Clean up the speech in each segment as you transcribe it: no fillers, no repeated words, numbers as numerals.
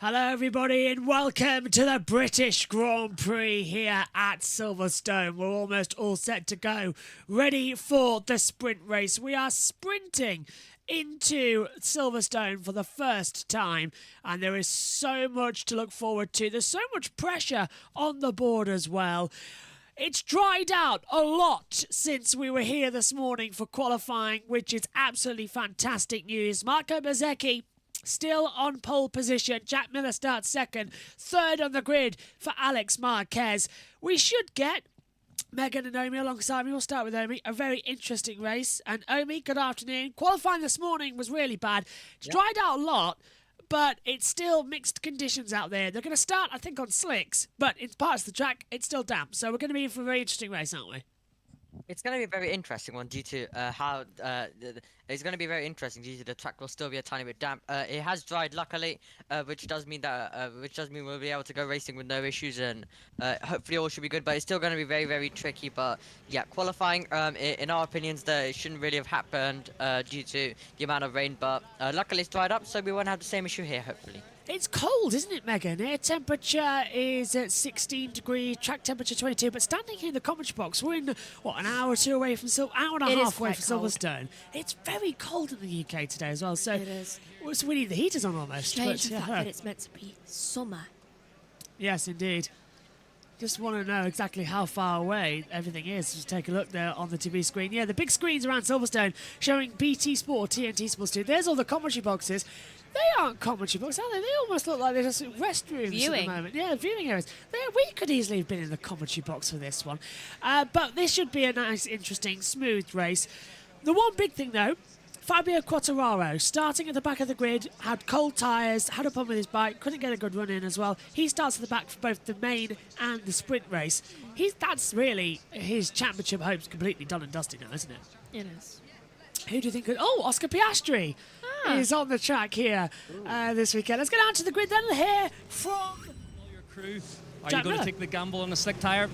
Hello everybody and welcome to the British Grand Prix here at Silverstone. We're almost all set to go, ready for the sprint race. We are sprinting into Silverstone for the first time and there is so much to look forward to. There's so much pressure on the board as well. It's dried out a lot since we were here this morning for qualifying, which is absolutely fantastic news. Marco Bezzecchi still on pole position. Jack Miller starts second. Third on the grid for Alex Marquez. We should get Megan and Omi alongside me. We'll start with Omi. A very interesting race. And Omi, good afternoon. Qualifying this morning was really bad. It's dried out a lot, but it's still mixed conditions out there. They're going to start, I think, on slicks, but in parts of the track, it's still damp. So we're going to be in for a very interesting race, aren't we? It's going to be a very interesting one due to it's going to be very interesting due to the track will still be a tiny bit damp. It has dried luckily, which does mean we'll be able to go racing with no issues, and hopefully all should be good. But it's still going to be very, very tricky. But yeah, qualifying in our opinions that it shouldn't really have happened due to the amount of rain. But luckily it's dried up, so we won't have the same issue here. Hopefully. It's cold, isn't it, Megan? Air temperature is at 16 degrees, track temperature 22, but standing here in the commentary box, we're in, what, an hour or two away from hour and a half away from Silverstone. It's very cold in the UK today as well, so it is. We need the heaters on almost. Strange the fact that it's meant to be summer. Yes, indeed. Just want to know exactly how far away everything is. Just take a look there on the TV screen. Yeah, the big screens around Silverstone showing BT Sport, TNT Sports 2. There's all the commentary boxes. They aren't commentary boxes, are they? They almost look like they're just restrooms at the moment. Yeah, viewing areas. We could easily have been in the commentary box for this one. But this should be a nice, interesting, smooth race. The one big thing, though, Fabio Quartararo, starting at the back of the grid, had cold tyres, had a problem with his bike, couldn't get a good run in as well. He starts at the back for both the main and the sprint race. That's really his championship hopes completely done and dusted now, isn't it? It is. Who do you think could... Oh, Oscar Piastri is on the track here this weekend. Let's get out to the grid then and hear from... All your crew. Are Jack you going Miller. to take the gamble on a slick tyre?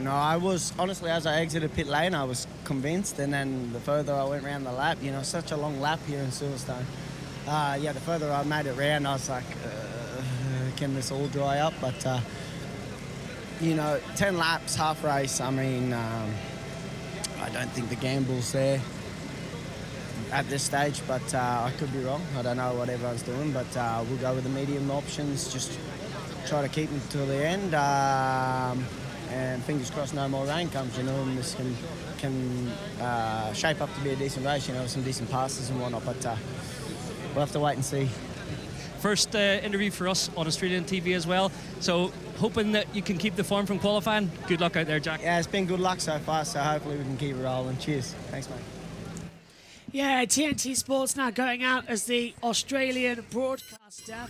No, I was, honestly, as I exited pit lane, I was convinced, and then the further I went around the lap, you know, such a long lap here in Silverstone. Yeah, the further I made it round, I was like, can this all dry up? But, you know, 10 laps, half race, I mean, I don't think the gamble's there at this stage, but I could be wrong. I don't know what everyone's doing, but we'll go with the medium options, just try to keep them till the end, and fingers crossed no more rain comes, you know, and this can shape up to be a decent race, you know, with some decent passes and whatnot, but we'll have to wait and see. First interview for us on Australian TV as well, so hoping that you can keep the form from qualifying. Good luck out there, Jack. Yeah, it's been good luck so far, so hopefully we can keep it rolling. Cheers. Thanks, mate. Yeah, TNT Sports now going out as the Australian broadcaster,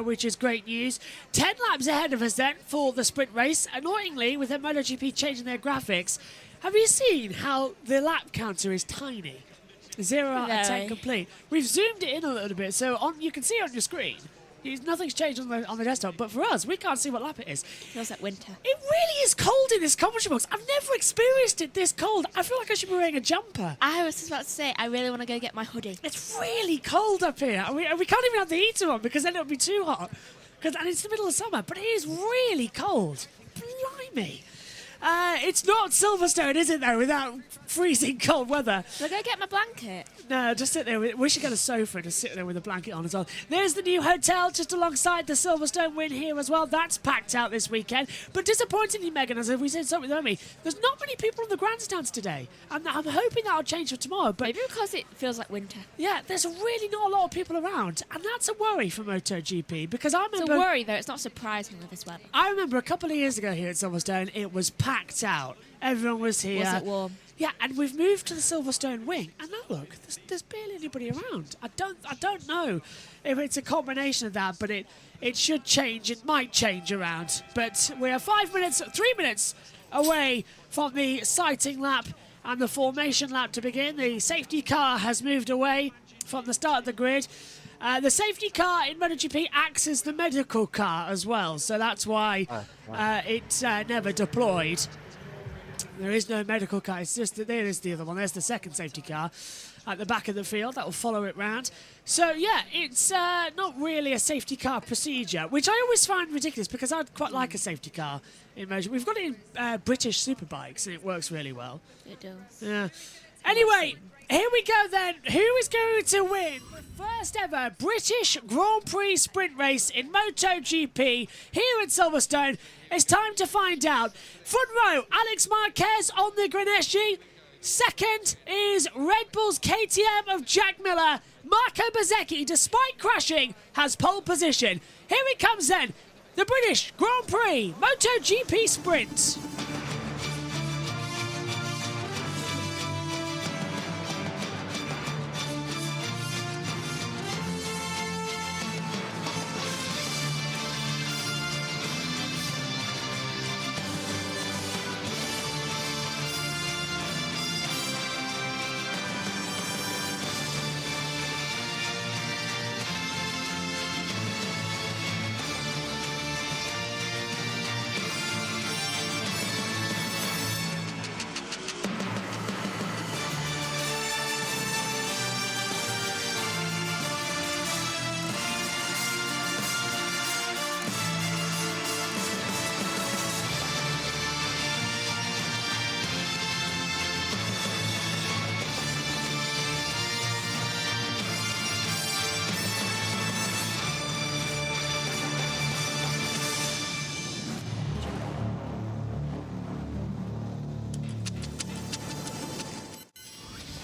which is great news. 10 laps ahead of us then for the sprint race. Annoyingly, with the MotoGP changing their graphics, have you seen how the lap counter is tiny? 0 out of 10 complete. We've zoomed it in a little bit, so you can see it on your screen. Nothing's changed on the desktop, but for us, we can't see what lap it is. Feels like winter. It really is cold in this commentary box. I've never experienced it this cold. I feel like I should be wearing a jumper. I was just about to say, I really want to go get my hoodie. It's really cold up here. We can't even have the heater on because then it'll be too hot. And it's the middle of summer, but it is really cold. Blimey. It's not Silverstone, is it, though, without freezing cold weather? Shall I go get my blanket? No, just sit there. We should get a sofa and just sit there with a blanket on as well. There's the new hotel just alongside the Silverstone win here as well. That's packed out this weekend. But disappointingly, Megan, as we said something with Omi, there's not many people in the grandstands today. And I'm hoping that'll change for tomorrow. But maybe because it feels like winter. yeah, there's really not a lot of people around. And that's a worry for MotoGP because I remember... It's a worry, though. It's not surprising with this weather. I remember a couple of years ago here at Silverstone, it was packed out. Everyone was here. Was it warm? Yeah, and we've moved to the Silverstone wing, and now look, there's barely anybody around. I don't know if it's a combination of that, but it should change. It might change around. But we're 3 minutes away from the sighting lap and the formation lap to begin. The safety car has moved away from the start of the grid. The safety car in MotoGP acts as the medical car as well, so that's why it never deployed. There is no medical car. It's just that there is the other one. There's the second safety car at the back of the field that will follow it round. So yeah, it's not really a safety car procedure, which I always find ridiculous because I'd quite like a safety car in motion. We've got it in British superbikes and it works really well. It does. Yeah. Anyway, here we go then. Who is going to win the first ever British Grand Prix sprint race in MotoGP here at Silverstone? It's time to find out. Front row, Alex Marquez on the Grenesci. Second is Red Bull's KTM of Jack Miller. Marco Bezzecchi, despite crashing, has pole position. Here it comes then. The British Grand Prix MotoGP sprint.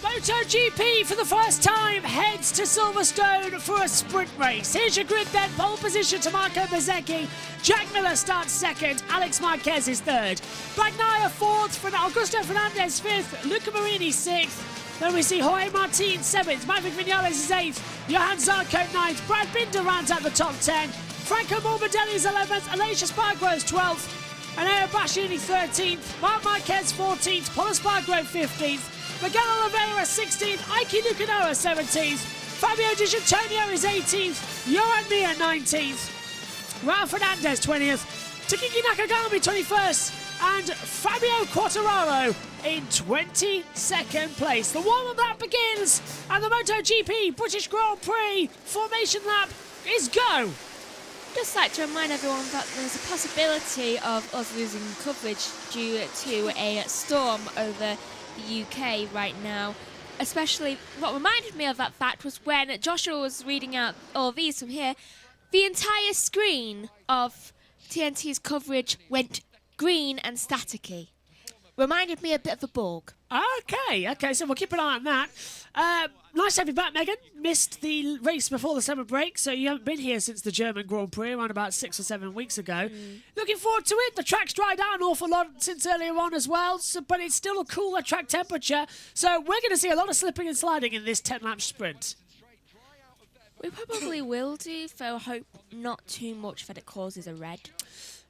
MotoGP for the first time heads to Silverstone for a sprint race. Here's your grid then. Pole position to Marco Bezzecchi. Jack Miller starts second. Alex Marquez is third. Bagnaia fourth. Augusto Fernandez fifth. Luca Marini sixth. Then we see Jorge Martin seventh. Maverick Vinales is eighth. Johan Zarco ninth. Brad Binder rounds out the top 10. Franco Morbidelli is 11th. Alicia Spargo is 12th. And Bashini 13th. Marc Marquez 14th. Paul Spargo 15th. Miguel Oliveira 16th, Aiki Lucanoa 17th, Fabio Di Giannantonio is 18th, Johan Mir 19th, Raul Fernandez 20th, Takiki Nakagami 21st, and Fabio Quartararo in 22nd place. The warm-up lap begins, and the MotoGP British Grand Prix formation lap is go. Just like to remind everyone that there's a possibility of us losing coverage due to a storm over the UK right now. Especially what reminded me of that fact was when Joshua was reading out all these from here, the entire screen of TNT's coverage went green and staticky. Reminded me a bit of a Borg. Okay, so we'll keep an eye on that. Nice to have you back, Megan. Missed the race before the summer break, so you haven't been here since the German Grand Prix around about 6 or 7 weeks ago. Looking forward to it. The track's dried out an awful lot since earlier on as well, but it's still a cooler track temperature, so we're going to see a lot of slipping and sliding in this 10-lap sprint. We probably will do, though I hope not too much that it causes a red.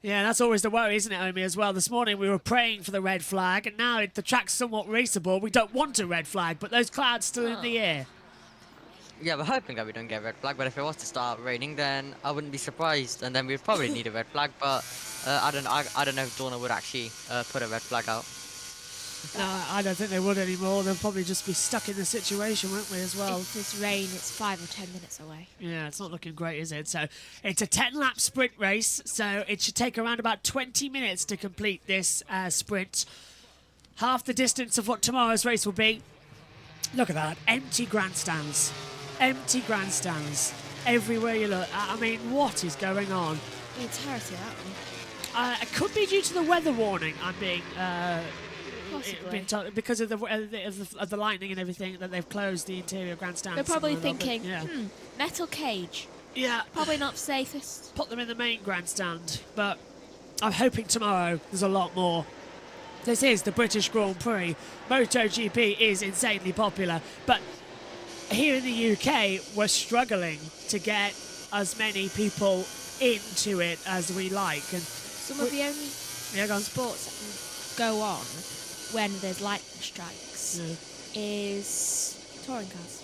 Yeah, that's always the worry, isn't it, Omi, as well? This morning we were praying for the red flag, and now the track's somewhat raceable. We don't want a red flag, but those clouds still in the air. Yeah, we're hoping that we don't get a red flag, but if it was to start raining, then I wouldn't be surprised, and then we'd probably need a red flag, but I don't know if Dorna would actually put a red flag out. No, I don't think they would anymore. They'll probably just be stuck in the situation, won't we, as well? If this rain, it's 5 or 10 minutes away. Yeah, it's not looking great, is it? So it's a 10-lap sprint race, so it should take around about 20 minutes to complete this sprint. Half the distance of what tomorrow's race will be. Look at that, empty grandstands. Empty grandstands everywhere you look. I mean, what is going on? The entirety of that one. It could be due to the weather warning I'm being... Possibly. been told, because of the lightning and everything, that they've closed the interior grandstands. They're probably a little bit. thinking, Yeah. metal cage. Yeah. Probably not the safest. Put them in the main grandstand, but I'm hoping tomorrow there's a lot more. This is the British Grand Prix. MotoGP is insanely popular, but here in the UK, we're struggling to get as many people into it as we like. And Some of the only go on. sports that can go on when there's lightning strikes is touring cars.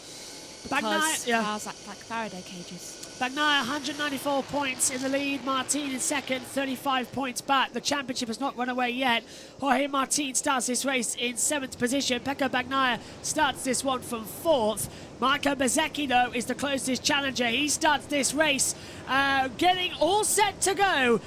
Because Yeah. cars act like Faraday cages. Bagnaia 194 points in the lead. Martin in second, 35 points back. The championship has not run away yet. Jorge Martin starts this race in 7th position. Pecco Bagnaia starts this one from 4th. Marco Bezzecchi, though, is the closest challenger. He starts this race getting all set to go.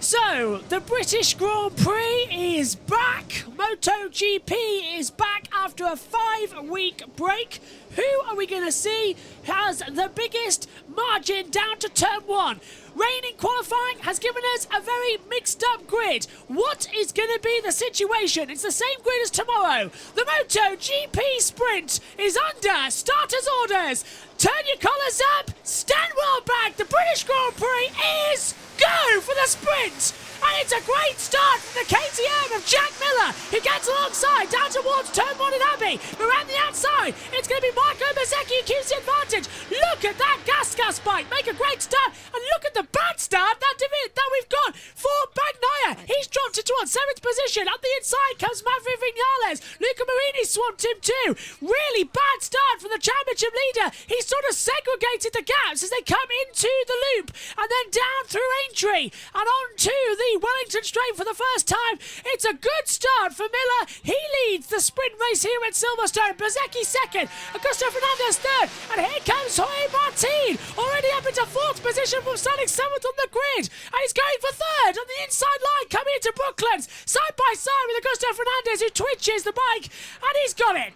So, the British Grand Prix is back. MotoGP is back after a 5-week break. Who are we going to see has the biggest margin down to turn 1? Rain in qualifying has given us a very mixed up grid. What is going to be the situation? It's the same grid as tomorrow. The MotoGP sprint is under starters' orders. Turn your collars up, stand well back. The British Grand Prix is go for the sprint. And it's a great start from the KTM of Jack Miller, who gets alongside down towards turn 1 in Abbey. But around the outside, it's going to be Marco Bezzecchi who keeps the advantage. Look at that gas bike, make a great start. And look at the bad start that we've got for Bagnaia. He's dropped it towards 7th position. Up the inside comes Maverick Vinales. Luca Marini swamped him too. Really bad start from the championship leader. He sort of segregated the gaps as they come into the loop and then down through Aintree and on to the Wellington Straight for the first time. It's a good start for Miller. He leads the sprint race here at Silverstone. Bezzecchi second, Augusto Fernandez third, and here comes Jorge Martin, already up into 4th position from starting 7th on the grid, and he's going for 3rd on the inside line coming into Brooklands, side by side with Augusto Fernandez, who twitches the bike, and he's got it.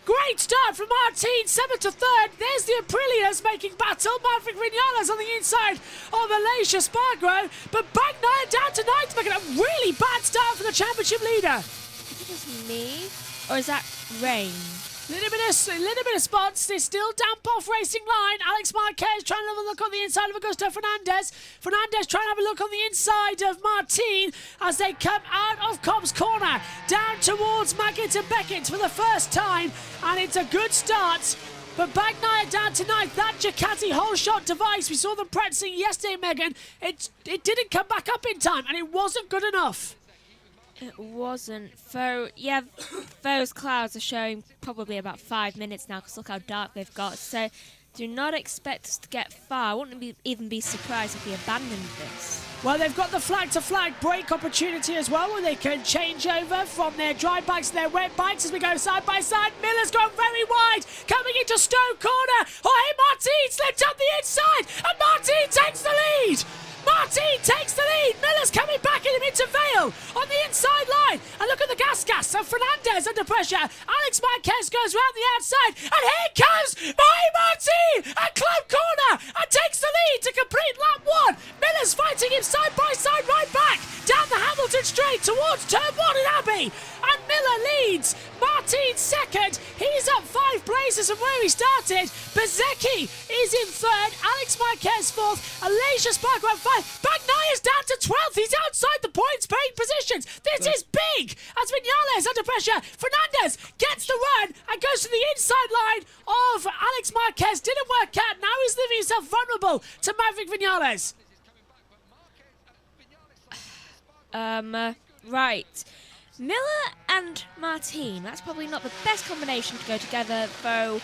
Great start from Martin, 7th to 3rd. There's the Aprilias making battle. Maverick Vinales on the inside of Alicia Spargo. But Bagnaia down to 9th, making a really bad start for the championship leader. Is it just me, or is that rain? Little bit of spots. They still damp off racing line. Alex Marquez trying to have a look on the inside of Augusto Fernandez. Fernandez trying to have a look on the inside of Martin as they come out of Cobb's Corner down towards Maggett and Beckett for the first time. And it's a good start. But Bagnaia down to 9th. That Ducati whole shot device, we saw them practicing yesterday, Megan. It didn't come back up in time, and it wasn't good enough. It wasn't. Yeah, those clouds are showing probably about 5 minutes now because look how dark they've got. So do not expect us to get far. I wouldn't even be surprised if we abandoned this. Well, they've got the flag-to-flag break opportunity as well, where they can change over from their dry bikes to their wet bikes as we go side by side. Miller's gone very wide, coming into Stowe Corner. Jorge Martin slipped up the inside, and Martin takes the lead. Martin takes the lead. Miller's coming back in into Vale on the inside line. And look at the gas. So Fernandez under pressure. Alex Marquez goes round the outside. And here comes Jorge Martin at Club Corner and takes the lead to complete lap 1. Miller's fighting him side by side right back down the Hamilton Straight towards turn 1 in Abbey. And Miller leads. Martin second. He's up 5 places from where he started. Bezzecchi is in 3rd. Alex Marquez 4th. Alicia Spargo at 5. Bagnaia's down to 12th. He's outside the points paying positions. This is big as Vinales under pressure. Fernandez gets the run and goes to the inside line of Alex Marquez. Didn't work out. Now he's leaving himself vulnerable to Maverick Vinales. Right. Miller and Martin, that's probably not the best combination to go together, though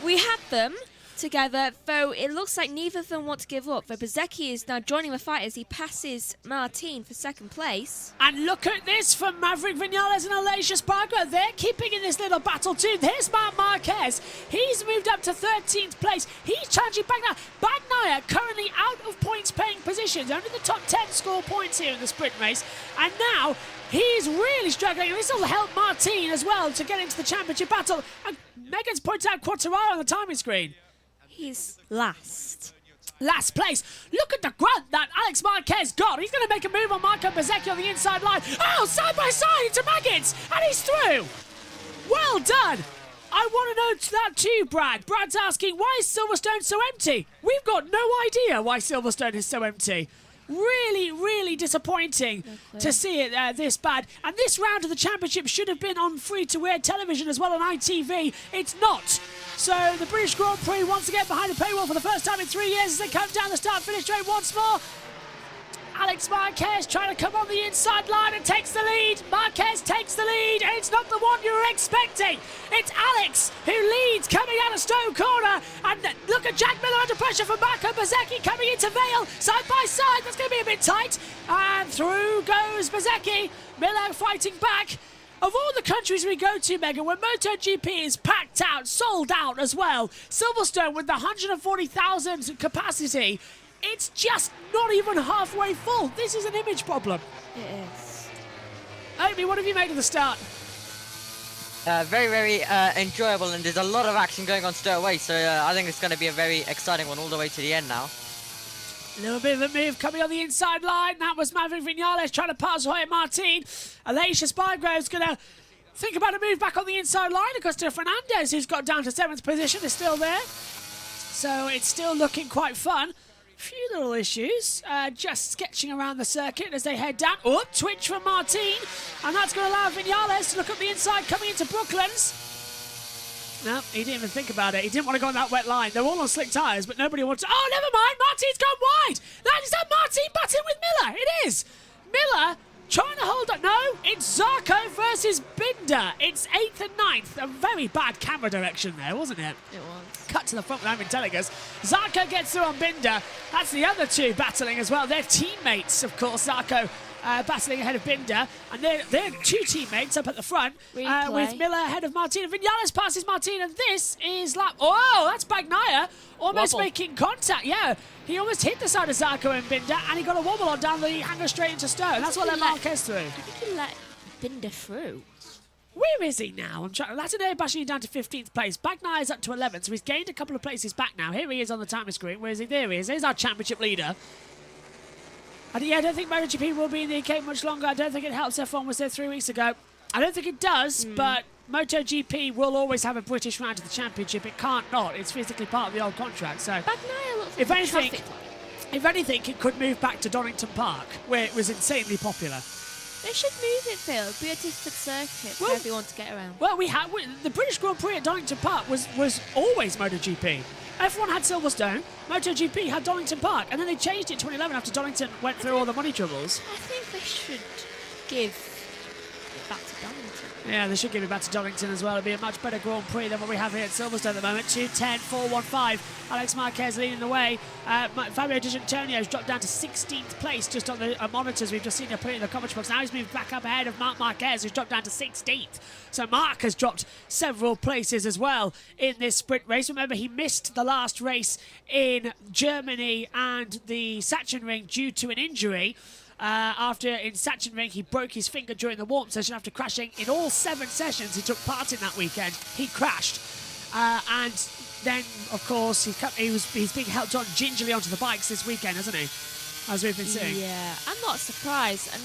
we had them together, though it looks like neither of them want to give up. Though Bezzecchi is now joining the fight as he passes Martin for 2nd place. And look at this from Maverick Vinales and Alicia Spargo. They're keeping in this little battle too. There's Marc Marquez. He's moved up to 13th place. He's challenging Bagnaia. Bagnaia currently out of points paying positions. Only the top 10 score points here in the sprint race. And now he's really struggling. And this will help Martin as well to get into the championship battle. And Megan's pointed out Quartararo on the timing screen. He's last. Last place. Look at the grunt that Alex Marquez got. He's going to make a move on Marco Bezzecchi on the inside line. Oh, side by side into Maggett. And he's through. Well done. I want to know that too, Brad. Brad's asking, why is Silverstone so empty? We've got no idea why Silverstone is so empty. Really, really disappointing to see it this bad. And this round of the championship should have been on free-to-air television as well on ITV. It's not. So the British Grand Prix once again behind the paywall for the first time in 3 years as they come down the start-finish straight once more. Alex Marquez trying to come on the inside line and takes the lead. Marquez takes the lead, and it's not the one you were expecting. It's Alex who leads coming out of Stone Corner. And look at Jack Miller under pressure from Marco Bezzecchi coming into Vale. Side by side, that's going to be a bit tight. And through goes Bezzecchi. Miller fighting back. Of all the countries we go to, Megan, where MotoGP is packed out, sold out as well, Silverstone with the 140,000 capacity, it's just not even halfway full. This is an image problem. It is. Amy, what have you made of the start? Very, very enjoyable, and there's a lot of action going on straight away, so I think it's going to be a very exciting one all the way to the end now. A little bit of a move coming on the inside line. That was Maverick Vinales trying to pass Jorge Martin. Alicia Spygrove's going to think about a move back on the inside line. Augusto Fernandez, who's got down to 7th position, is still there. So it's still looking quite fun. Few little issues, just sketching around the circuit as they head down. Oh, twitch from Martin, and that's going to allow Vinales to look up the inside coming into Brooklands. No, he didn't even think about it. He didn't want to go on that wet line. They're all on slick tyres, but nobody wants to... Oh, never mind. Martin's gone wide. Is that Martin butting with Miller? It is. Miller trying to hold up. No, it's Zarco versus Binder. It's 8th and 9th. A very bad camera direction there, wasn't it? It was. Cut to the front without even telling us. Zarco gets through on Binder. That's the other two battling as well. They're teammates, of course. Zarco battling ahead of Binder. And they're two teammates up at the front with Miller ahead of Martin. Vinales passes Martin, and this is lap... Oh, that's Bagnaia almost Wobble. making contact. Yeah, he almost hit the side of Zarco and Binder, and he got a wobble on down the hanger straight into Stone. That's what let Marquez through. I think he let Binder through. Where is he now? I'm trying. Latinair bashing down to 15th place. Bagnaia is up to 11th, so he's gained a couple of places back now. Here he is on the timer screen. Where is he? There he is. There's our championship leader. And yeah, I don't think MotoGP will be in the UK much longer. I don't think it helps F1 was there 3 weeks ago. I don't think it does, but MotoGP will always have a British round to the championship. It can't not. It's physically part of the old contract. So Bagnaia looks if like a anything, traffic light. if anything, it could move back to Donington Park, where it was insanely popular. They should move it, Phil. Be a different circuit for Well- everyone to get around. Well, the British Grand Prix at Donington Park was always MotoGP. F1 had Silverstone, MotoGP had Donington Park, and then they changed it in 2011 after Donington went through all the money troubles. I think they should give it back to Donington. Yeah, they should give it back to Donington as well. It'd be a much better Grand Prix than what we have here at Silverstone at the moment. 2:10, 4:15. Alex Marquez leading the way. Fabio Di Giannantonio's dropped down to 16th place just on the monitors. We've just seen him put it in the commentary box. Now he's moved back up ahead of Marc Marquez, who's dropped down to 16th. So Marc has dropped several places as well in this sprint race. Remember, he missed the last race in Germany and the Sachsenring due to an injury. After in Sachsenring he broke his finger during the warm session after crashing in all 7 sessions he took part in that weekend. He crashed, and then of course he's being helped on gingerly onto the bikes this weekend, hasn't he? As we've been seeing. Yeah, I'm not surprised, and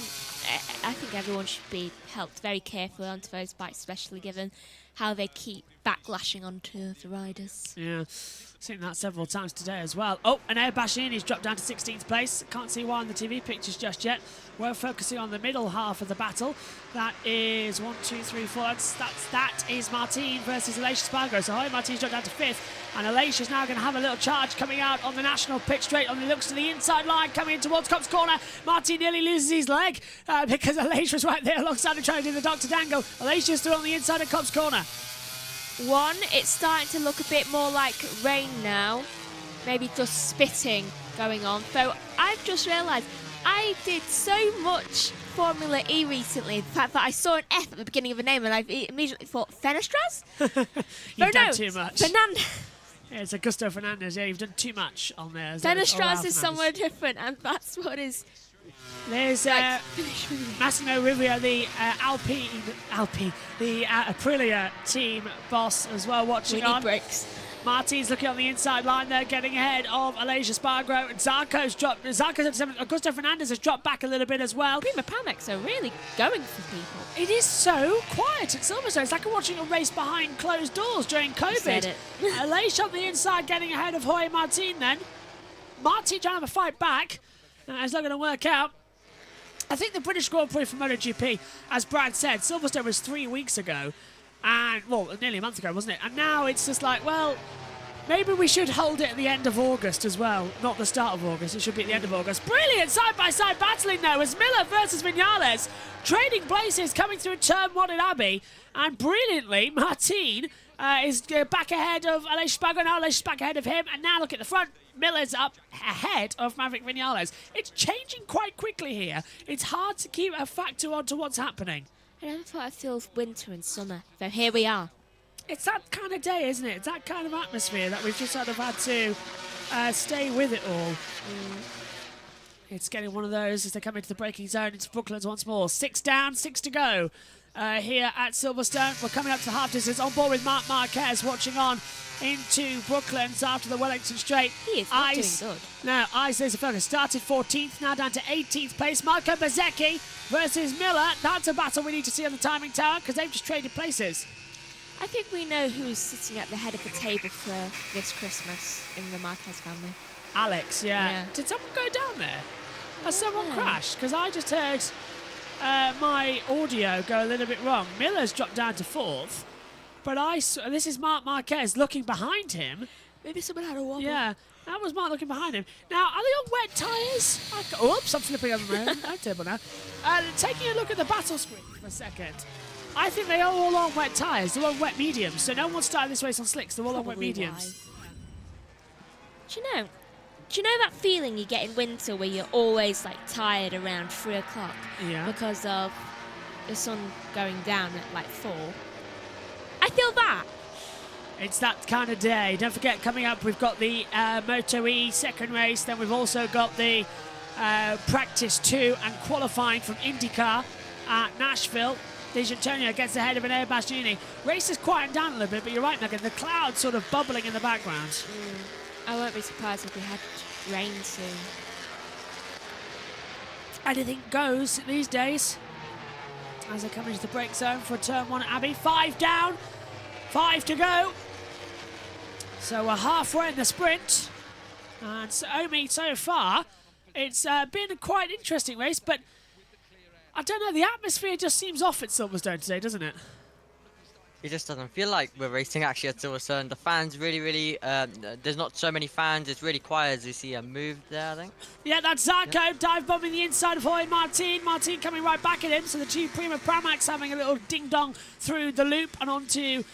I think everyone should be helped very carefully onto those bikes, especially given how they keep backlashing onto the riders. Yeah, seen that several times today as well. Oh, and Air Bashin, he's dropped down to 16th place. Can't see why on the TV pictures just yet. We're focusing on the middle half of the battle. That is 1, 2, 3, 4. That is Martin versus Alicia Spargo. So Martin's dropped down to 5th, and Alicia's now going to have a little charge coming out on the national pit straight. On the looks to the inside line, coming in towards Cops Corner. Martin nearly loses his leg because Alicia's right there alongside him trying to do the Dr. Dangle. Alicia's still on the inside of Cops Corner. It's starting to look a bit more like rain now. Maybe just spitting going on. So I've just realised I did so much Formula E recently. The fact that I saw an F at the beginning of a name and I immediately thought, Fenestras? You've done too much. Fernandez. Yeah, it's Augusto Fernandez. Yeah, you've done too much on there. Fenestras is somewhere different, and that's what is... There's Massimo Rivia, the the Aprilia team boss as well, watching on. Breaks. Martin's looking on the inside line there, getting ahead of Alicia Spargo. And Zarco's dropped. Zarco's at 7th. Augusto Fernandez has dropped back a little bit as well. Prima Pramex are really going for people. It is so quiet at Silverstone. It's like watching a race behind closed doors during COVID. Said it. Alicia on the inside, getting ahead of Jorge Martin then. Martin trying to have a fight back. It's not going to work out. I think the British Grand Prix for MotoGP, as Brad said, Silverstone was 3 weeks ago, and well, nearly a month ago, wasn't it? And now it's just like, well, Maybe we should hold it at the end of August as well. Not the start of August. It should be at the end of August. Brilliant side-by-side battling though as Miller versus Vinales. Trading places coming through turn 1 in Abbey. And brilliantly, Martin is back ahead of Aleix Spargo. Now Aleix is back ahead of him. And now look at the front. Miller's up ahead of Maverick Vinales. It's changing quite quickly here. It's hard to keep a factor onto what's happening. I never thought I'd feel winter and summer. So here we are. It's that kind of day, isn't it? It's that kind of atmosphere that we've just sort of had to stay with it all. It's getting one of those as they come into the braking zone. It's Brooklands once more. 6 down, 6 to go here at Silverstone. We're coming up to the half distance. On board with Marc Marquez, watching on into Brooklands after the Wellington Straight. He is not doing good. Now, Ice is a focus. Started 14th, now down to 18th place. Marco Bezzecchi versus Miller. That's a battle we need to see on the timing tower because they've just traded places. I think we know who's sitting at the head of the table for this Christmas in the Marquez family. Alex, yeah. Did someone go down there? Has someone crashed? Because I just heard my audio go a little bit wrong. Miller's dropped down to 4th, but this is Marc Marquez looking behind him. Maybe someone had a wobble. Yeah, that was Mark looking behind him. Now, are they on wet tyres? Oops, I'm flipping over my own table now. Taking a look at the battle screen for a second. I think they are all on wet tyres. They're on wet mediums, so no one's starting this race on slicks. They're all on wet mediums. Do you know that feeling you get in winter where you're always like tired around 3 o'clock? Yeah. Because of the sun going down at like 4. I feel that. It's that kind of day. Don't forget, coming up, we've got the Moto E second race. Then we've also got the practice 2 and qualifying from IndyCar at Nashville. D'Antonio gets ahead of Enea Bastianini. Race is quieting down a little bit, but you're right, Megan. The clouds sort of bubbling in the background. I won't be surprised if we had rain soon. Anything goes these days. As they come into the break zone for turn 1 at Abbey. 5 down, 5 to go. So we're halfway in the sprint. And so far, it's been a quite interesting race, but I don't know, the atmosphere just seems off at Silverstone today, doesn't it? It just doesn't feel like we're racing actually at Silverstone. The fans really, there's not so many fans. It's really quiet as you see a move there, I think. Yeah, that's Zarco dive bombing the inside of Jorge Martin. Martin coming right back at him. So the two Prima Pramacs having a little ding-dong through the loop and onto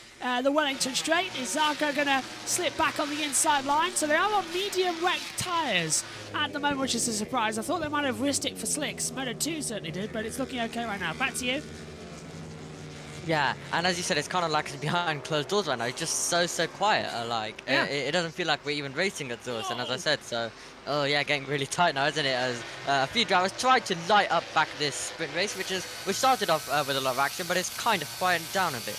the Wellington Straight. Is Zarco going to slip back on the inside line? So they are on medium wet tyres at the moment, which is a surprise. I thought they might have risked it for slicks. Moto 2 certainly did, but it's looking okay right now. Back to you. Yeah, and as you said, it's kind of like it's behind closed doors right now. It's just so quiet. It doesn't feel like we're even racing at Silverstone, as I said. So, getting really tight now, isn't it? As a few drivers tried to light up back this sprint race, which started off with a lot of action, but it's kind of quieted down a bit.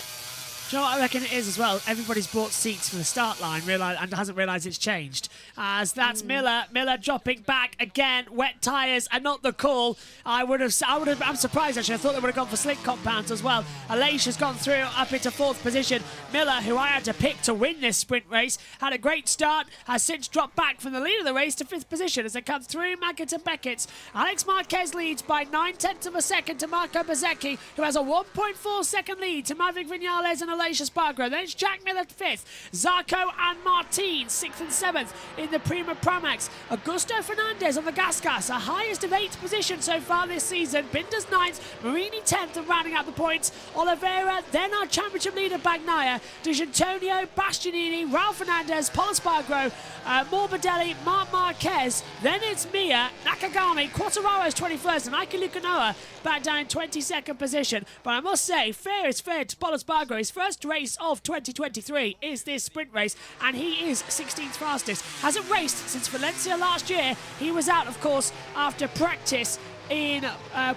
Do you know what I reckon it is as well? Everybody's bought seats for the start line and hasn't realised it's changed. As that's Miller dropping back again. Wet tyres are not the call. I'm surprised actually. I thought they would have gone for slick compounds as well. Aleix has gone through up into 4th position. Miller, who I had to pick to win this sprint race, had a great start, has since dropped back from the lead of the race to 5th position as they come through Maggott and Beckett's. Alex Marquez leads by 9/10 of a second to Marco Bezzecchi, who has a 1.4 second lead to Maverick Vinales and Aleix Spargo. Then it's Jack Miller 5th. Zarco and Martin 6th and 7th in the Prima Pramacs. Augusto Fernandez on the gas, a highest of 8th position so far this season. Binder's 9th, Marini 10th, and rounding out the points, Oliveira, then our championship leader Bagnaia, D'Antonio, Bastianini, Ralph Fernandez, Paul Spargo, Morbidelli, Marc Marquez. Then it's Mia, Nakagami, Quartararo's 21st, and Ike Lucanoa back down in 22nd position. But I must say, fair is fair to Paul Spargo. His first race of 2023 is this sprint race, and he is 16th fastest. Hasn't raced since Valencia last year. He was out, of course, after practice in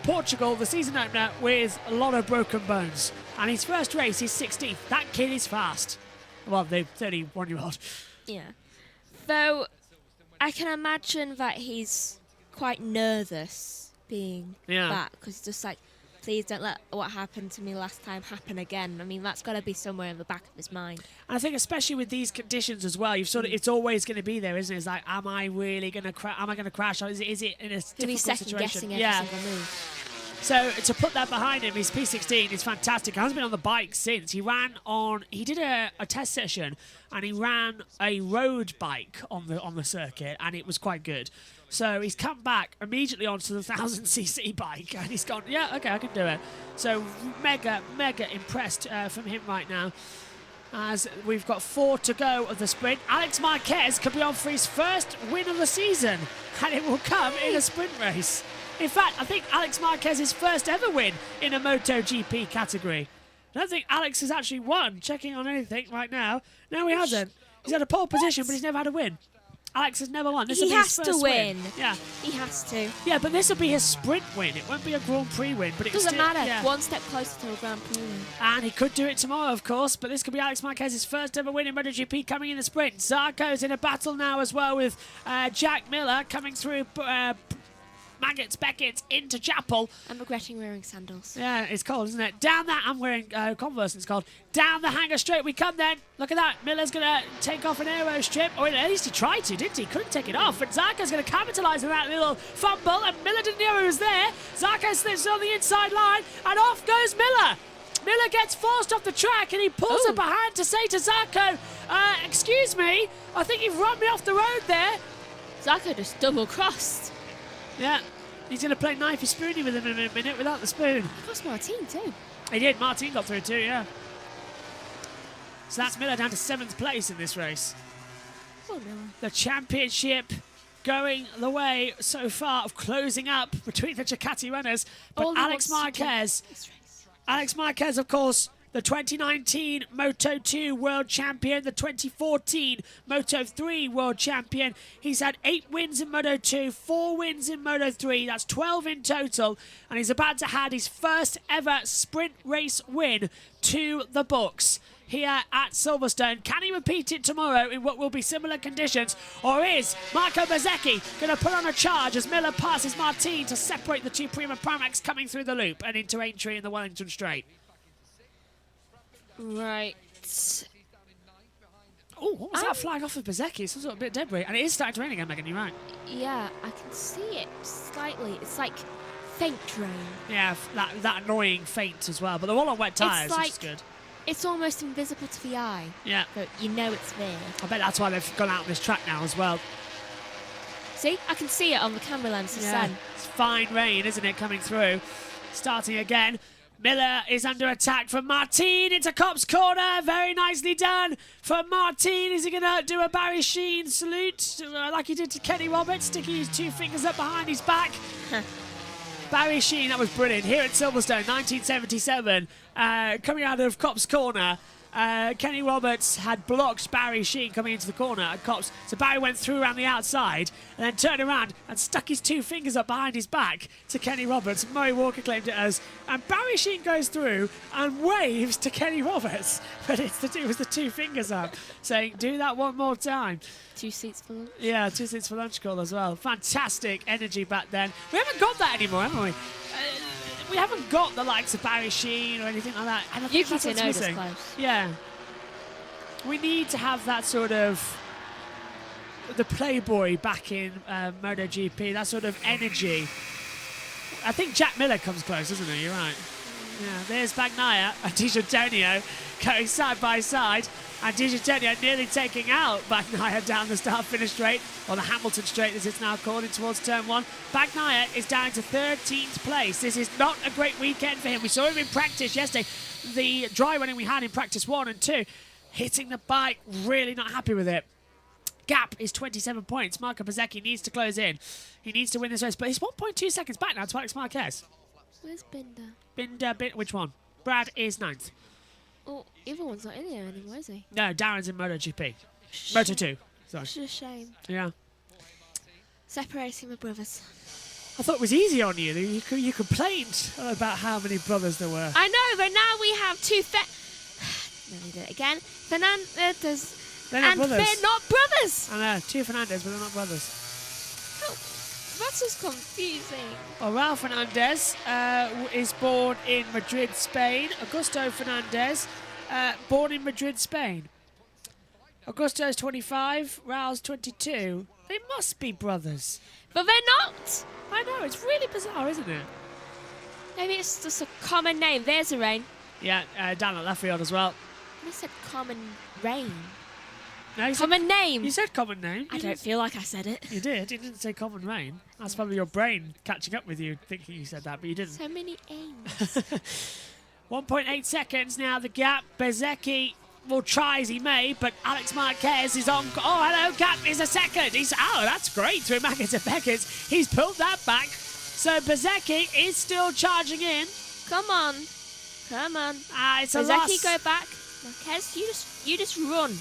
Portugal, the season opener, with a lot of broken bones. And his first race is 16th. That kid is fast. Well, the 31-year-old. Yeah. Though, I can imagine that he's quite nervous being back, because it's just like, please don't let what happened to me last time happen again. I mean, that's got to be somewhere in the back of his mind. And I think especially with these conditions as well, it's always going to be there, isn't it? It's like, am I really going to crash? Am I going to crash? Or is it in a difficult second situation? guessing every single move. So to put that behind him, his P16 is fantastic. He hasn't been on the bike since. He did a test session and he ran a road bike on the circuit and it was quite good. So he's come back immediately onto the 1000cc bike and he's gone, yeah, okay, I can do it. So mega impressed from him right now. As we've got 4 to go of the sprint. Alex Marquez could be on for his first win of the season and it will come in a sprint race. In fact, I think Alex Marquez's first ever win in a MotoGP category. I don't think Alex has actually won, checking on anything right now. No, he hasn't. He's had a pole position, but he's never had a win. Alex has never won. This will He be his has to first win. Yeah. He has to. Yeah, but this will be his sprint win. It won't be a Grand Prix win. But it Doesn't matter. Yeah. One step closer to a Grand Prix win. And he could do it tomorrow, of course, but this could be Alex Marquez's first ever win in MotoGP coming in the sprint. Zarco's in a battle now as well with Jack Miller coming through Maggots Beckett into Chapel. I'm regretting wearing sandals. Yeah, it's cold, isn't it? Down that, I'm wearing Converse, it's cold. Down the hanger straight we come then. Look at that. Miller's going to take off an aero strip. Or at least he tried to, didn't he? Couldn't take it off. But Zarco's going to capitalise on that little fumble. And Miller didn't know he was there. Zarco slips on the inside line. And off goes Miller. Miller gets forced off the track and he pulls up a hand to say to Zarco, excuse me, I think you've run me off the road there. Zarco just double crossed. Yeah, he's going to play knifey spoony with him in a minute without the spoon. He crossed Martin too. He did. Martin got through too, yeah. So that's Miller down to 7th place in this race. Oh no. The championship going the way so far of closing up between the Ducati runners. But All he Alex wants to do Marquez, is race. Alex Marquez, of course, the 2019 Moto2 World Champion, the 2014 Moto3 World Champion. He's had 8 wins in Moto2, 4 wins in Moto3. That's 12 in total. And he's about to add his first ever sprint race win to the books here at Silverstone. Can he repeat it tomorrow in what will be similar conditions? Or is Marco Bezzecchi going to put on a charge as Miller passes Martin to separate the two Prima Primacs coming through the loop and into Aintree in the Wellington Straight? Right. Oh, what was that flag off of Bezzecchi? Some sort of bit of debris. And it is starting to rain again, Megan, you're right. Yeah, I can see it slightly. It's like faint rain. Yeah, that annoying feint as well. But they're all on wet tyres, which is good. It's almost invisible to the eye. Yeah. But you know it's there. I bet that's why they've gone out on this track now as well. See? I can see it on the camera lens, the sun. It's fine rain, isn't it, coming through. Starting again. Miller is under attack from Martin into Cop's corner. Very nicely done from Martin. Is he going to do a Barry Sheen salute like he did to Kenny Roberts, sticking his 2 fingers up behind his back? Barry Sheen, that was brilliant. Here at Silverstone, 1977, coming out of Cop's corner. Kenny Roberts had blocked Barry Sheen coming into the corner at Copse. So Barry went through around the outside and then turned around and stuck his 2 fingers up behind his back to Kenny Roberts. Murray Walker claimed it as. And Barry Sheen goes through and waves to Kenny Roberts. But it was the 2 fingers up, saying, do that one more time. 2 seats for lunch. Yeah, 2 seats for lunch call as well. Fantastic energy back then. We haven't got that anymore, haven't we? We haven't got the likes of Barry Sheen or anything like that. And I think Yuki that's what's Tsunoda's missing. close. Yeah. We need to have that sort of the playboy back in MotoGP, that sort of energy. I think Jack Miller comes close, doesn't he? You're right. Yeah, there's Bagnaia and Di Giannantonio going side by side. And Di Giannantonio nearly taking out Bagnaia down the start-finish straight, or the Hamilton straight as it's now called, in towards turn 1. Bagnaia is down to 13th place. This is not a great weekend for him. We saw him in practice yesterday. The dry running we had in practice 1 and 2, hitting the bike, really not happy with it. Gap is 27 points. Marco Bezzecchi needs to close in. He needs to win this race, but he's 1.2 seconds back now to Alex Marquez. Where's Binder? Binder, which one? Brad is 9th. Oh, the other one's not in there anymore, is he? No, Darren's in MotoGP. Moto2. Sorry. It's a shame. Yeah. Separating my brothers. I thought it was easy on you. You complained about how many brothers there were. I know, but now we have 2 Let me do it again. Fernandez They're not and brothers. they're not brothers. I know, 2 Fernandez, but they're not brothers. Oh, that's just confusing. Well, Raul Fernandez is born in Madrid, Spain. Augusto Fernandez, born in Madrid, Spain. Augusto's 25, Raul's 22. They must be brothers. But they're not. I know, it's really bizarre, isn't it? Maybe it's just a common name. There's a rain. Yeah, down at left field as well. I said common rain. No, you said, Common name. you said common name. I don't feel like I said it. You did. You didn't say common rain. That's probably your brain catching up with you, thinking you said that, but you didn't. So many aims. 1.8 seconds now, the gap. Bezzecchi will try as he may, but Alex Marquez is on. Oh, hello, gap is a second. That's great through Maggett and Beckett. He's pulled that back. So Bezzecchi is still charging in. Come on. Come on. It's a loss. Bezzecchi, go back. Marquez, you just run.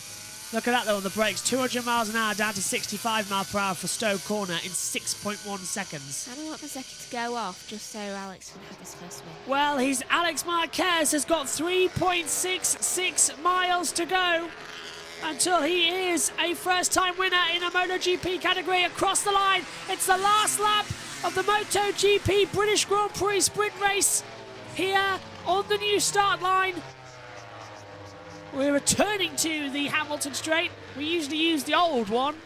Look at that though on the brakes. 200 miles an hour down to 65 mile per hour for Stowe Corner in 6.1 seconds. I don't want Bezzecchi to go off just so Alex can have his first win. Well, Alex Marquez has got 3.66 miles to go until he is a first-time winner in a MotoGP category across the line. It's the last lap of the MotoGP British Grand Prix sprint race here on the new start line. We're returning to the Hamilton Straight. We usually use the old one.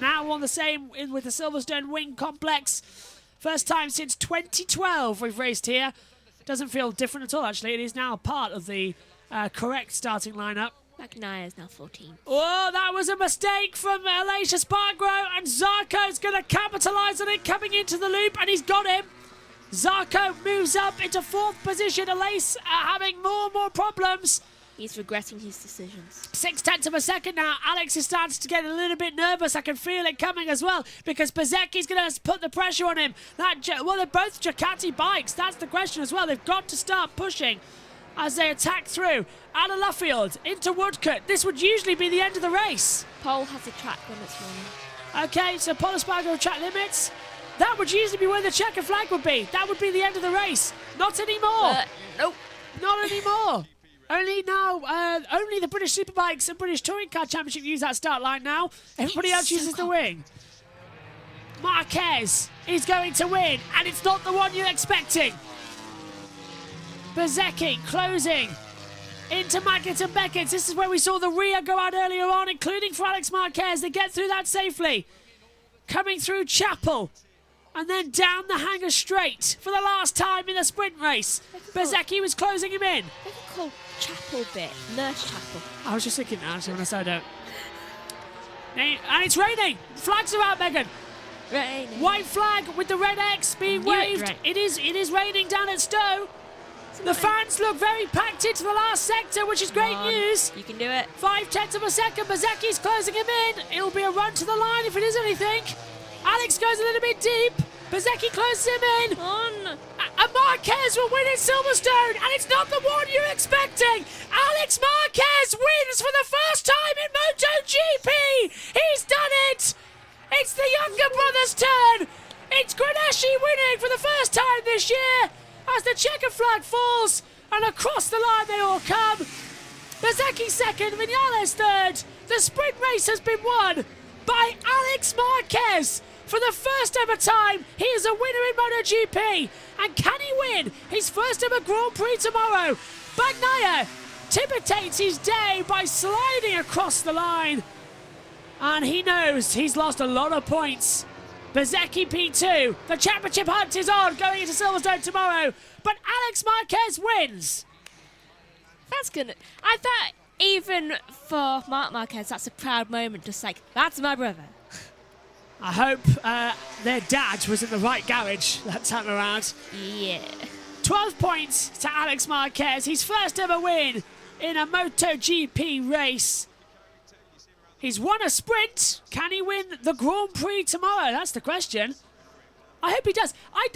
Now we're on the same with the Silverstone Wing Complex. First time since 2012 we've raced here. Doesn't feel different at all, actually. It is now part of the correct starting lineup. Bagnaia is now 14. Oh, that was a mistake from Aleix Espargaro, and Zarco's going to capitalise on it coming into the loop, and he's got him. Zarco moves up into fourth position. Aleix having more and more problems. He's regretting his decisions. 0.6 of a second now. Alex is starting to get a little bit nervous. I can feel it coming as well because Bezzecchi's going to put the pressure on him. Well, they're both Ducati bikes. That's the question as well. They've got to start pushing as they attack through. Out of Luffield into Woodcote. This would usually be the end of the race. Pole has a track limits running. Okay, so Pole Espargaro track limits. That would usually be where the checker flag would be. That would be the end of the race. Not anymore. Nope. Not anymore. Only now, only the British Superbikes and British Touring Car Championship use that start line now. Everybody else uses the wing. Marquez is going to win, and it's not the one you're expecting. Bezzecchi closing into Maggett and Beckett. This is where we saw the rear go out earlier on, including for Alex Marquez. They get through that safely. Coming through Chapel. And then down the Hanger Straight for the last time in the sprint race. Bezzecchi was closing him in. They could call Chapel bit Nurse Chapel. I was just thinking that actually when I said it. And it's raining. Flags are out, Megan. Raining. White flag with the red X being waved. It is raining down at Stowe. The fans look very packed into the last sector, which is great news. You can do it. 0.5 of a second. Bezzecchi's closing him in. It'll be a run to the line if it is anything. Alex goes a little bit deep. Bezzecchi closes him in. On. And Marquez will win in Silverstone, and it's not the one you're expecting. Alex Marquez wins for the first time in MotoGP. He's done it. It's the younger brother's turn. It's Grenesci winning for the first time this year as the checker flag falls, and across the line they all come. Bezzecchi second, Vinales third. The sprint race has been won by Alex Marquez. For the first ever time, he is a winner in MotoGP. And can he win his first ever Grand Prix tomorrow? Bagnaia timitates his day by sliding across the line. And he knows he's lost a lot of points. Bezzecchi P2. The championship hunt is on going into Silverstone tomorrow. But Alex Marquez wins. That's good. I thought even for Marc Marquez, that's a proud moment. Just like, that's my brother. I hope their dad was in the right garage that time around. Yeah. 12 points to Alex Marquez. His first ever win in a MotoGP race. He's won a sprint. Can he win the Grand Prix tomorrow? That's the question. I hope he does. I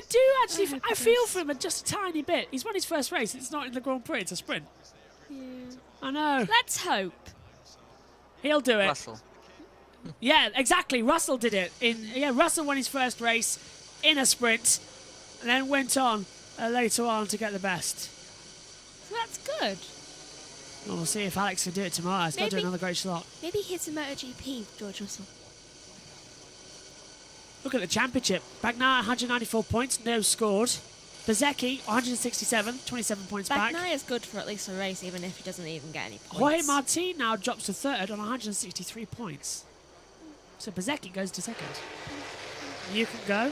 do actually. I feel for him just a tiny bit. He's won his first race. It's not in the Grand Prix. It's a sprint. Yeah. I know. Let's hope. He'll do it. Russell. Yeah, exactly. Russell did it. Russell won his first race in a sprint, and then went on later on to get the best. That's good. Well, we'll see if Alex can do it tomorrow. He's got to do another great slot. Maybe he's a MotoGP, George Russell. Look at the championship. Bagnaia 194 points, no scored. Bezzecchi 167, 27 points back. Bagnaia's good for at least a race, even if he doesn't even get any points. Jorge Martin now drops to third on 163 points. So Bezzecchi goes to second. You can go.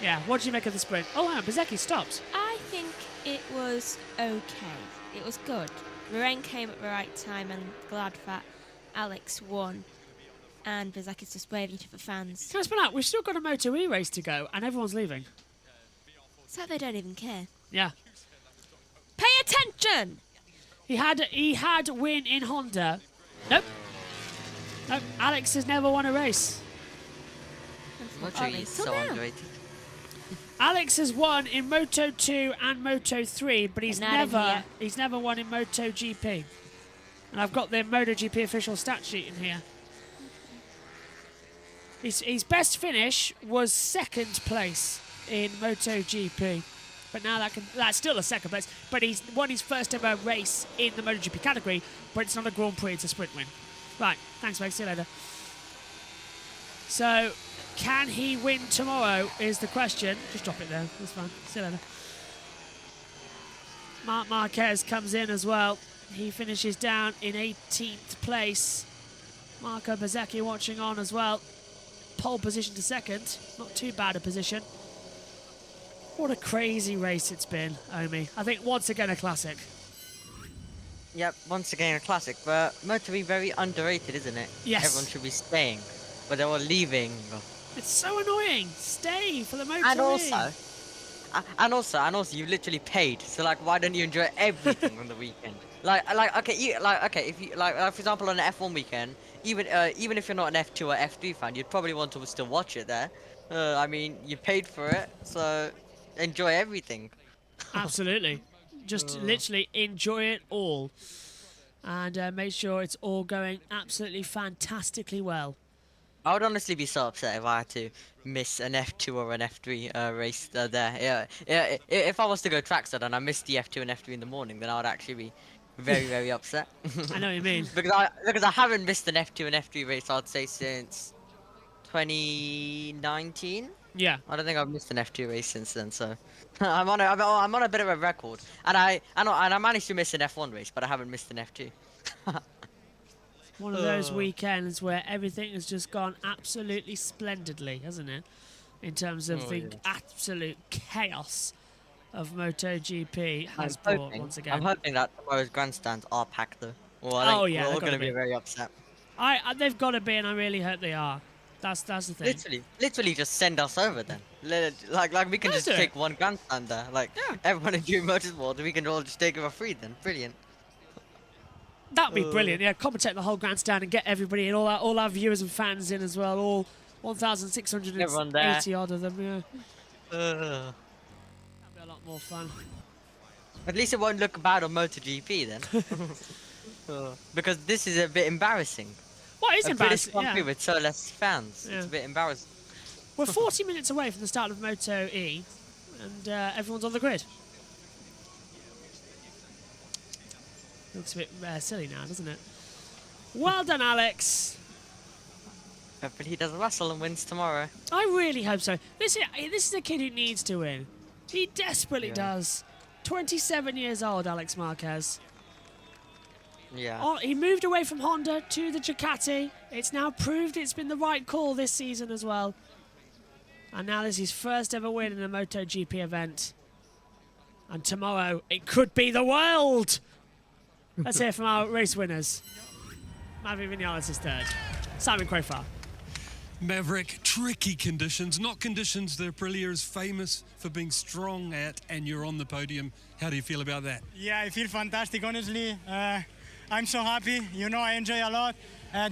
Yeah, what did you make of the sprint? Oh, wow, Bezzecchi stopped. I think it was okay. It was good. The rain came at the right time, and glad that Alex won. And Bezzecchi's just waving to the fans. Can I spin out? We've still got a Moto E race to go, and everyone's leaving. So they don't even care. Yeah. Pay attention! He had win in Honda. Nope. Nope. Alex has never won a race. MotoGP is so underrated. Alex has won in Moto 2 and Moto 3, but he's But not in here. never won in MotoGP. And I've got the MotoGP official stat sheet in here. His best finish was second place in MotoGP. But now that's still a second place. But he's won his first ever race in the MotoGP category, but it's not a Grand Prix, it's a sprint win. Right, thanks mate, see you later. So, can he win tomorrow is the question. Just drop it there, that's fine. See you later. Marc Marquez comes in as well. He finishes down in 18th place. Marco Bezzecchi watching on as well. Pole position to second. Not too bad a position. What a crazy race it's been, Omi. I think once again a classic. Yep, once again a classic, but MotoGP very underrated, isn't it? Yes. Everyone should be staying, but they're all leaving. It's so annoying. Stay for the Moto And also, you literally paid. So like, why don't you enjoy everything on the weekend? If you for example, on an F1 weekend, even if you're not an F2 or F3 fan, you'd probably want to still watch it there. I mean, you paid for it, so enjoy everything. Absolutely. Just literally enjoy it all. And make sure it's all going absolutely fantastically well. I would honestly be so upset if I had to miss an F2 or an F3 race there. Yeah. If I was to go trackside and I missed the F2 and F3 in the morning, then I would actually be very, very upset. I know what you mean. because I haven't missed an F2 and F3 race, I'd say, since 2019. Yeah. I don't think I've missed an F2 race since then, so I'm on a bit of a record. And I managed to miss an F1 race, but I haven't missed an F2. One of those weekends where everything has just gone absolutely splendidly, hasn't it? In terms of the absolute chaos of MotoGP has brought once again. I'm hoping that tomorrow's grandstands are packed though. Well, yeah, we're all going to be very upset. They've got to be, and I really hope they are. That's the thing. Literally just send us over then. Like we can just take one grandstand there. Like everyone in Dream Motorsport, we can all just take it for free then. Brilliant. That'd be brilliant. Yeah, commentate the whole grandstand and get everybody in, all our viewers and fans in as well. All 1,680 odd of them. Yeah. That'd be a lot more fun. At least it won't look bad on MotoGP then. Because this is a bit embarrassing. What is embarrassing? Yeah. With so less fans, it's a bit embarrassing. We're 40 minutes away from the start of Moto E, and everyone's on the grid. Looks a bit silly now, doesn't it? Well done, Alex. Hopefully he does Russell and wins tomorrow. I really hope so. This is a kid who needs to win. He desperately does. 27 years old, Alex Marquez. Yeah. Oh, he moved away from Honda to the Ducati. It's now proved it's been the right call this season as well. And now this is his first ever win in a MotoGP event. And tomorrow, it could be the world! Let's hear from our race winners. Maverick Vinales is third. Simon Crowfar. Maverick, tricky conditions, not conditions that Aprilia is famous for being strong at, and you're on the podium. How do you feel about that? Yeah, I feel fantastic, honestly. I'm so happy. You know, I enjoy a lot.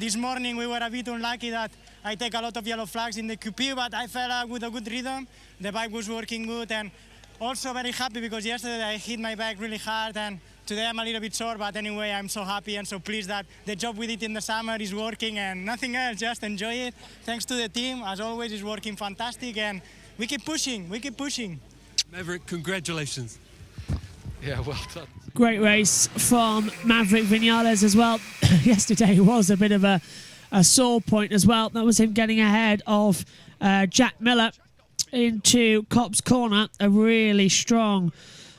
This morning we were a bit unlucky that I take a lot of yellow flags in the QP, but I felt with a good rhythm. The bike was working good, and also very happy because yesterday I hit my bike really hard, and today I'm a little bit sore, but anyway, I'm so happy and so pleased that the job we did in the summer is working and nothing else, just enjoy it. Thanks to the team, as always, it's working fantastic, and we keep pushing, Maverick, congratulations. Yeah, well done. Great race from Maverick Vinales as well. Yesterday was a bit of a sore point as well. That was him getting ahead of Jack Miller into Copse Corner. A really strong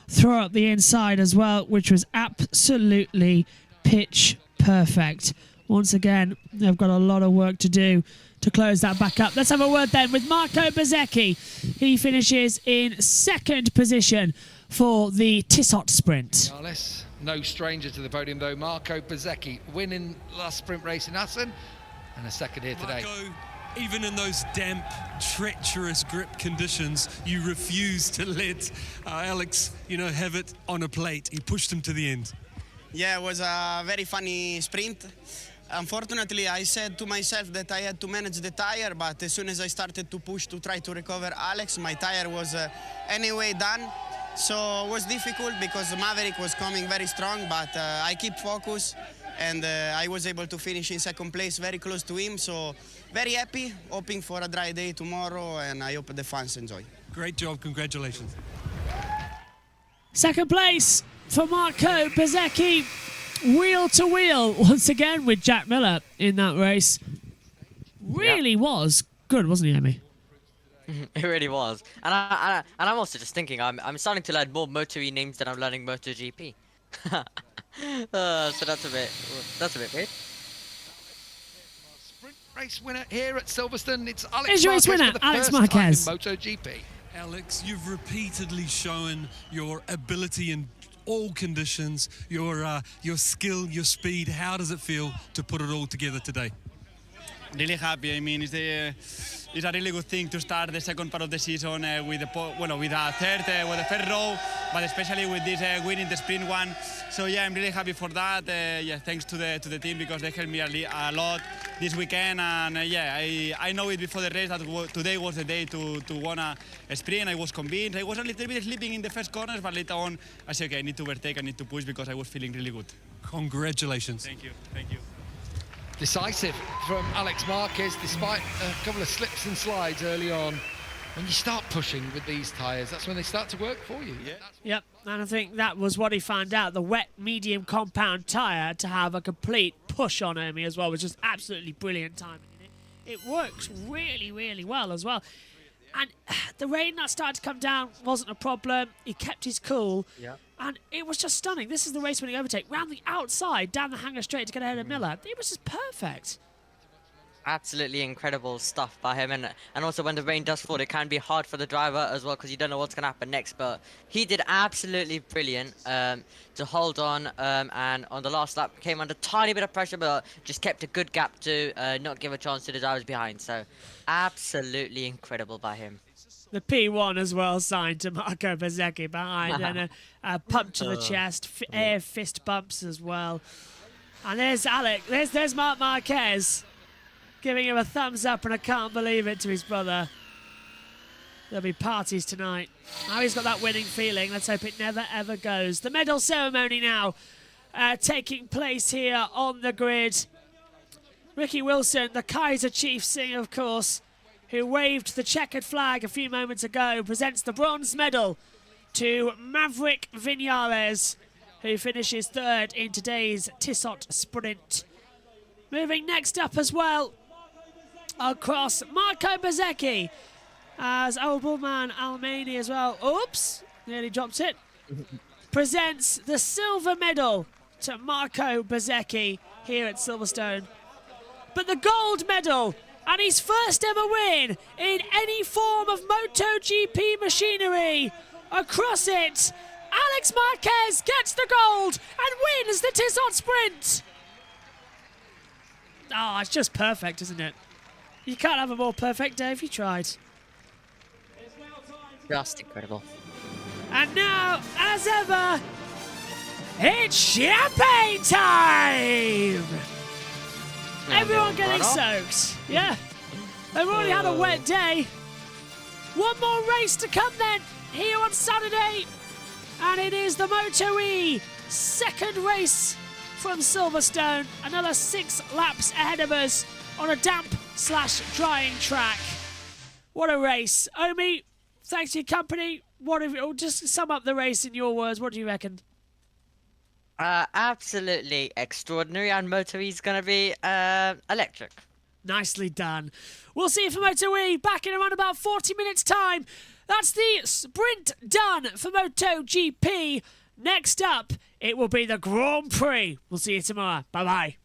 throw up the inside as well, which was absolutely pitch perfect. Once again, they've got a lot of work to do to to close that back up. Let's have a word then with Marco Bezzecchi. He finishes in second position for the Tissot sprint. Alice, no stranger to the podium though. Marco Bezzecchi winning last sprint race in Assen and a second here today. Marco, even in those damp, treacherous grip conditions, you refuse to let Alex, have it on a plate. He pushed him to the end. Yeah, it was a very funny sprint. Unfortunately, I said to myself that I had to manage the tire, but as soon as I started to push to try to recover Alex, my tire was anyway done. So it was difficult because Maverick was coming very strong, but I keep focus and I was able to finish in second place, very close to him. So very happy, hoping for a dry day tomorrow, and I hope the fans enjoy. Great job, congratulations. Second place for Marco Bezzecchi, wheel to wheel once again with Jack Miller in that race. Really was good, wasn't he, Amy? It really was. And I'm also just thinking, I'm starting to learn more Moto-E names than I'm learning MotoGP. So that's a bit weird. Sprint race winner here at Silverstone. It's Alex Here's your race Marquez winner, for the Alex first time in Marquez. MotoGP. Alex, you've repeatedly shown your ability in all conditions, your skill, your speed. How does it feel to put it all together today? Really happy. I mean, it's a really good thing to start the second part of the season with a third, with the first row, but especially with this winning the sprint one. So yeah, I'm really happy for that. Yeah, thanks to the team because they helped me a lot this weekend. And yeah, I know it before the race that today was the day to win a sprint. I was convinced. I was a little bit sleeping in the first corners, but later on I said, okay, I need to overtake, I need to push because I was feeling really good. Congratulations. Thank you. Thank you. Decisive from Alex Marquez, despite a couple of slips and slides early on. When you start pushing with these tyres, that's when they start to work for you. Yeah. Yep, and I think that was what he found out. The wet medium compound tyre to have a complete push on Amy as well, which is absolutely brilliant timing. It works really, really well as well. And the rain that started to come down wasn't a problem. He kept his cool. Yeah. And it was just stunning. This is the race-winning overtake. Round the outside, down the hanger straight to get ahead of Miller. It was just perfect. Absolutely incredible stuff by him, and also when the rain does fall, it can be hard for the driver as well because you don't know what's going to happen next. But he did absolutely brilliant to hold on, and on the last lap came under a tiny bit of pressure, but just kept a good gap to not give a chance to the drivers behind. So absolutely incredible by him. The P1 as well signed to Marco Bezzecchi behind, and a pump to the chest, air fist bumps as well. And there's Alex, there's Marc Marquez giving him a thumbs up and I can't believe it to his brother. There'll be parties tonight. Now he's got that winning feeling. Let's hope it never ever goes. The medal ceremony now taking place here on the grid. Ricky Wilson, the Kaiser Chief singer, of course, who waved the checkered flag a few moments ago, presents the bronze medal to Maverick Vinales, who finishes third in today's Tissot sprint. Moving next up as well, across Marco Bezzecchi, as old bullman Almani as well. Oops, nearly dropped it. Presents the silver medal to Marco Bezzecchi here at Silverstone. But the gold medal and his first ever win in any form of MotoGP machinery. Across it, Alex Marquez gets the gold and wins the Tissot sprint. Oh, it's just perfect, isn't it? You can't have a more perfect day if you tried. Just incredible. And now, as ever, it's champagne time! Everyone getting soaked. Yeah. They've already had a wet day. One more race to come then, here on Saturday. And it is the Moto-E second race from Silverstone. Another 6 laps ahead of us on a damp/drying track. What a race. Omi, thanks for your company. Just sum up the race in your words. What do you reckon? Absolutely extraordinary, and Moto-E is going to be electric. Nicely done. We'll see you for Moto-E back in around about 40 minutes' time. That's the sprint done for MotoGP. Next up, it will be the Grand Prix. We'll see you tomorrow. Bye-bye.